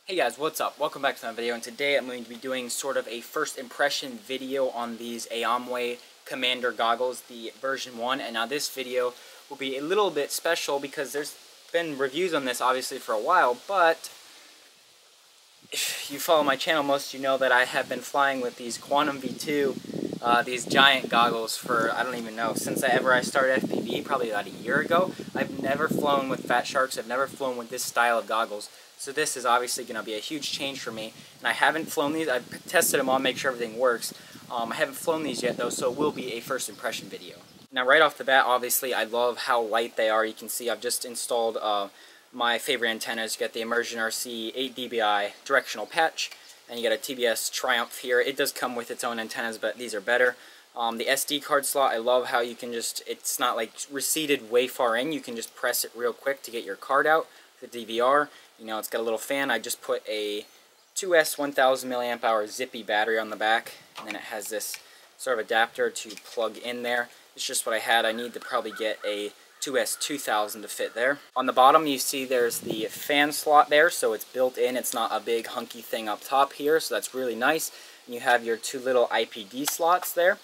Hey guys, what's up? Welcome back to another video, and today I'm going to be doing sort of a first impression video on these Aomway Commander goggles, the version 1. And now this video will be a little bit special because there's been reviews on this obviously for a while, but if you follow my channel, most of you know that I have been flying with these Quantum V2, these giant goggles for, I don't even know, since I started FPV, probably about a year ago. I've never flown with Fat Sharks, I've never flown with this style of goggles. So this is obviously going to be a huge change for me. And I haven't flown these. I've tested them on, make sure everything works. I haven't flown these yet though, so it will be a first impression video. Now right off the bat, obviously I love how light they are. You can see I've just installed my favorite antennas. You got the Immersion RC 8 dBi directional patch, and you got a TBS Triumph here. It does come with its own antennas, but these are better. The SD card slot, I love how you can just, it's not like receded way far in. You can just press it real quick to get your card out. The DVR. You know, it's got a little fan. I just put a 2S 1000 milliamp hour zippy battery on the back, and then it has this sort of adapter to plug in there. It's just what I had. I need to probably get a 2S 2000 to fit there. On the bottom you see there's the fan slot there, so it's built in. It's not a big hunky thing up top here, so that's really nice. And you have your two little IPD slots there.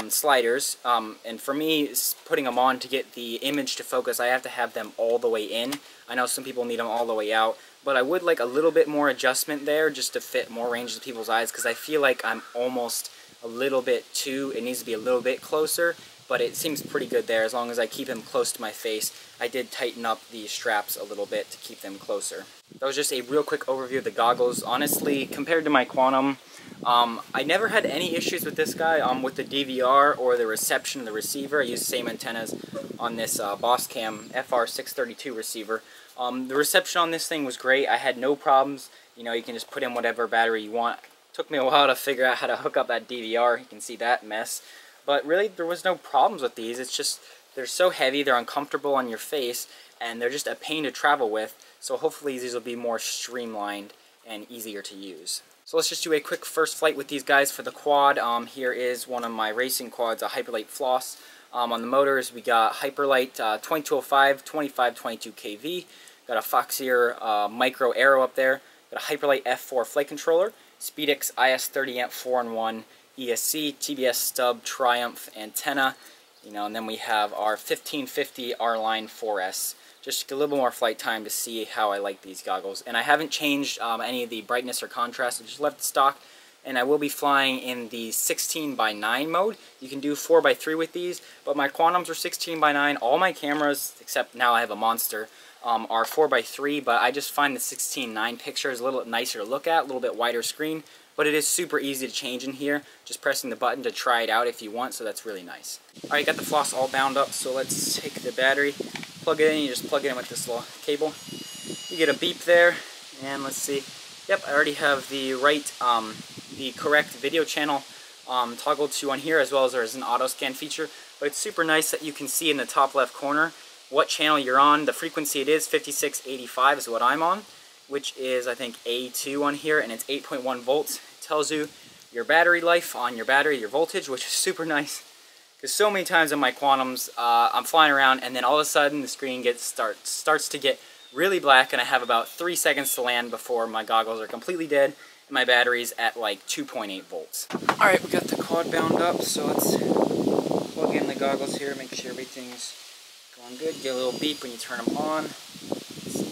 Sliders, and for me, putting them on to get the image to focus, I have to have them all the way in. I know some people need them all the way out, but I would like a little bit more adjustment there just to fit more range of people's eyes, because I feel like I'm almost a little bit too, it needs to be a little bit closer, but it seems pretty good there as long as I keep them close to my face. I did tighten up the straps a little bit to keep them closer. That was just a real quick overview of the goggles. Honestly, compared to my Quantum, I never had any issues with this guy with the DVR or the reception of the receiver. I use the same antennas on this Bosscam FR632 receiver. The reception on this thing was great. I had no problems. You know, you can just put in whatever battery you want. It took me a while to figure out how to hook up that DVR. You can see that mess. But really, there was no problems with these. It's just, they're so heavy, they're uncomfortable on your face, and they're just a pain to travel with. So hopefully these will be more streamlined and easier to use. So let's just do a quick first flight with these guys for the quad. Here is one of my racing quads, a Hyperlight Floss. On the motors, we got Hyperlight 2205, 2522 kV. Got a Foxier Micro Aero up there. Got a Hyperlight F4 flight controller. Speedix IS30 amp 4-in-1 ESC, TBS stub Triumph antenna. You know, and then we have our 1550 R-Line 4S. Just get a little more flight time to see how I like these goggles. And I haven't changed any of the brightness or contrast. I just left it stock. And I will be flying in the 16:9 mode. You can do 4:3 with these, but my Quantums are 16:9. All my cameras, except now I have a Monster, are 4:3, but I just find the 16:9 picture is a little nicer to look at, a little bit wider screen. But it is super easy to change in here, just pressing the button to try it out if you want, so that's really nice. Alright, got the floss all bound up, so let's take the battery, plug it in. You just plug it in with this little cable. You get a beep there, and let's see. Yep, I already have the correct video channel toggled to on here, as well as there's an auto scan feature. But it's super nice that you can see in the top left corner what channel you're on. The frequency it is 5685 is what I'm on, which is I think A2 on here, and it's 8.1 volts. It tells you your battery life on your battery, your voltage, which is super nice. Because so many times in my Quantums, I'm flying around, and then all of a sudden the screen starts to get really black, and I have about 3 seconds to land before my goggles are completely dead, and my battery's at like 2.8 volts. Alright, we got the quad bound up, so let's plug in the goggles here, make sure everything's going good. Get a little beep when you turn them on.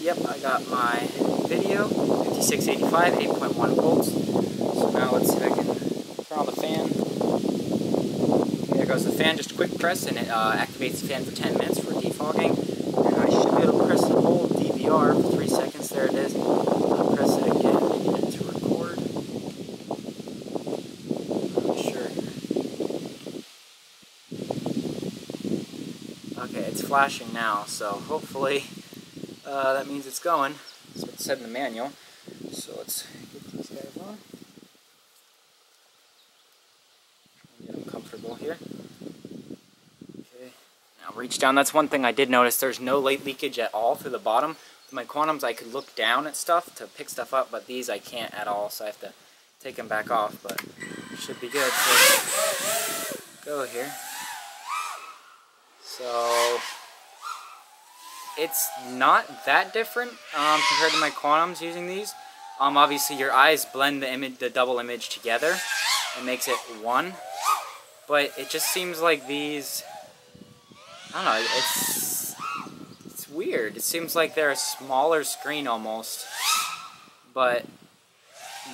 Yep, I got my video, 5685, 8.1 volts. So now let's see if I can turn on the fan. There goes the fan, just a quick press, and it activates the fan for 10 minutes for defogging. And I should be able to press and hold DVR for 3 seconds. There it is. I'll press it again and get it to record. I'm sure. Okay, it's flashing now, so hopefully that means it's going. That's what it said in the manual. So let's get these guys on. Get them comfortable here. Okay. Now reach down. That's one thing I did notice. There's no light leakage at all through the bottom. With my Quantums, I could look down at stuff to pick stuff up, but these I can't at all, so I have to take them back off. But it should be good. So go here. So it's not that different compared to my Quantums using these. Obviously your eyes blend the double image together and makes it one, but it just seems like these, I don't know, it's weird. It seems like they're a smaller screen almost, but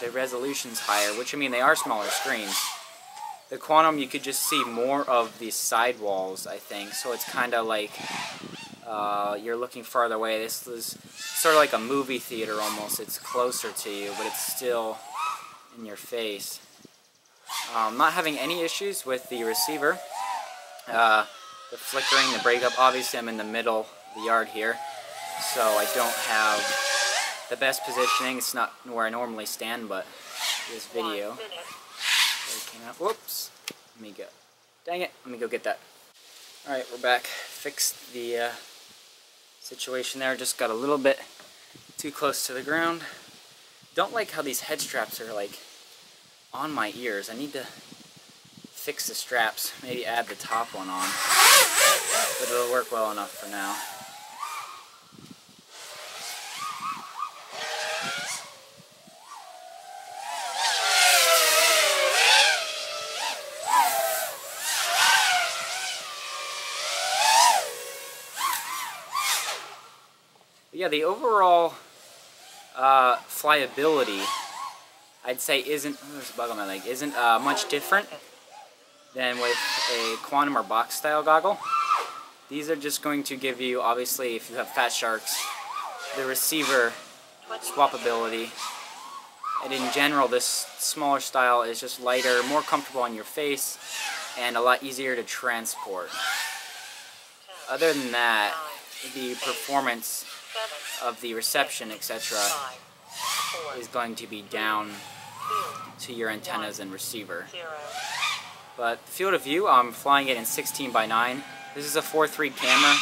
the resolution's higher, which I mean they are smaller screens. The Quantum, you could just see more of these sidewalls, I think, so it's kind of like you're looking farther away. This is sort of like a movie theater almost. It's closer to you, but it's still in your face. I'm not having any issues with the receiver. The flickering, the breakup, obviously I'm in the middle of the yard here, so I don't have the best positioning. It's not where I normally stand, but this video. Whoops. Let me go. Dang it. Let me go get that. Alright, we're back. Fixed the situation there. Just got a little bit too close to the ground. Don't like how these head straps are like on my ears. I need to fix the straps. Maybe add the top one on. But it'll work well enough for now. Yeah, the overall flyability, I'd say isn't, oh, there's a bug on my leg, isn't much different than with a Quantum or box style goggle. These are just going to give you, obviously, if you have Fat Sharks, the receiver swappability. And in general, this smaller style is just lighter, more comfortable on your face, and a lot easier to transport. Other than that, the performance of the reception, etc., is going to be down to your antennas and receiver. But field of view, I'm flying it in 16:9. This is a 4:3 camera,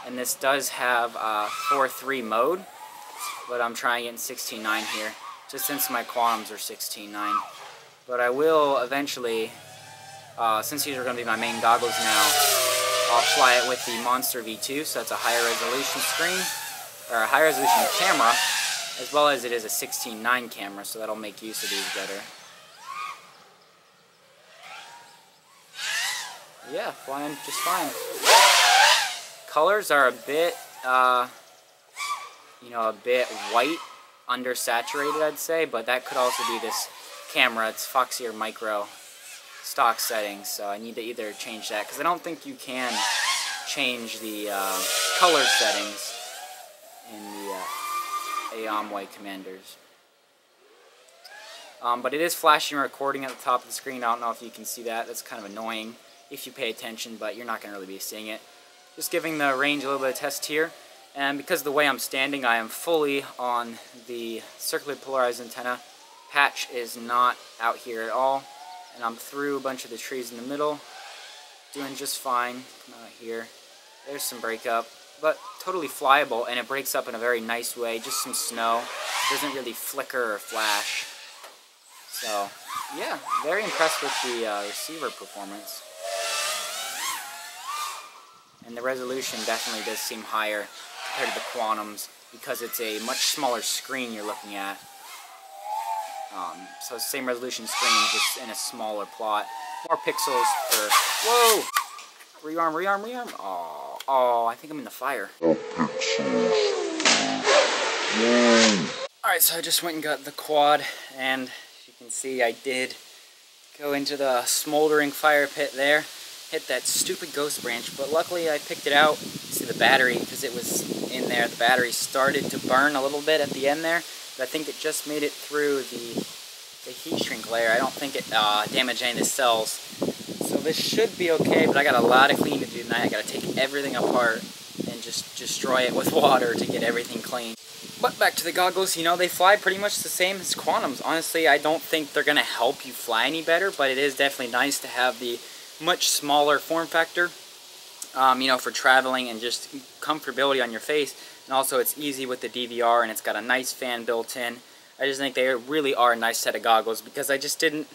and this does have 4:3 mode, but I'm trying it in 16:9 here, just since my Quantums are 16:9. But I will eventually, since these are going to be my main goggles now, I'll fly it with the Monster V2, so that's a higher resolution screen, or a high resolution camera, as well as it is a 16:9 camera, so that'll make use of these better. Yeah, flying just fine. Colors are a bit, you know, a bit white, undersaturated, I'd say, but that could also be this camera. It's Foxier Micro stock settings, so I need to either change that, because I don't think you can change the color settings in the Aomway commanders. But it is flashing and recording at the top of the screen. I don't know if you can see that. That's kind of annoying if you pay attention, but you're not going to really be seeing it. Just giving the range a little bit of test here. And because of the way I'm standing, I am fully on the circularly polarized antenna. Patch is not out here at all. And I'm through a bunch of the trees in the middle. Doing just fine. Come out here. There's some breakup. But totally flyable, and it breaks up in a very nice way. Just some snow. Doesn't really flicker or flash. So, yeah, very impressed with the receiver performance. And the resolution definitely does seem higher compared to the Quantums, because it's a much smaller screen you're looking at. So same resolution screen, just in a smaller plot. More pixels per... Whoa! Rearm, rearm, rearm. Oh, I think I'm in the fire. Alright, so I just went and got the quad, and as you can see, I did go into the smoldering fire pit there. Hit that stupid ghost branch, but luckily I picked it out. See the battery, because it was in there. The battery started to burn a little bit at the end there, but I think it just made it through the heat shrink layer. I don't think it damaged any of the cells. So this should be okay, but I got a lot of cleaning to do tonight. I got to take everything apart and just destroy it with water to get everything clean. But back to the goggles, you know, they fly pretty much the same as Quantums. Honestly, I don't think they're going to help you fly any better, but it is definitely nice to have the much smaller form factor, you know, for traveling and just comfortability on your face. And also it's easy with the DVR, and it's got a nice fan built in. I just think they really are a nice set of goggles, because I just didn't,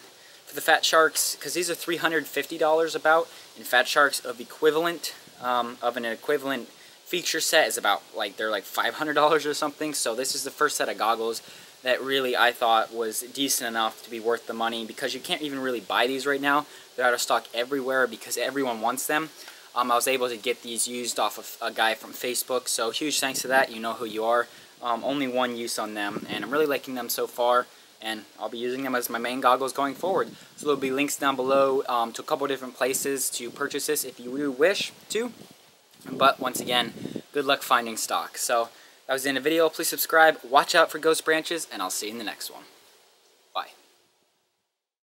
for the Fat Sharks, because these are $350 about, and Fat Sharks of equivalent, of an equivalent feature set is about, like, they're like $500 or something. So this is the first set of goggles that really I thought was decent enough to be worth the money, because you can't even really buy these right now. They're out of stock everywhere because everyone wants them. I was able to get these used off of a guy from Facebook, so huge thanks to that. You know who you are. Only one use on them, and I'm really liking them so far, and I'll be using them as my main goggles going forward. So there'll be links down below to a couple different places to purchase this if you wish to. But once again, good luck finding stock. So that was the end of the video. Please subscribe, watch out for ghost branches, and I'll see you in the next one.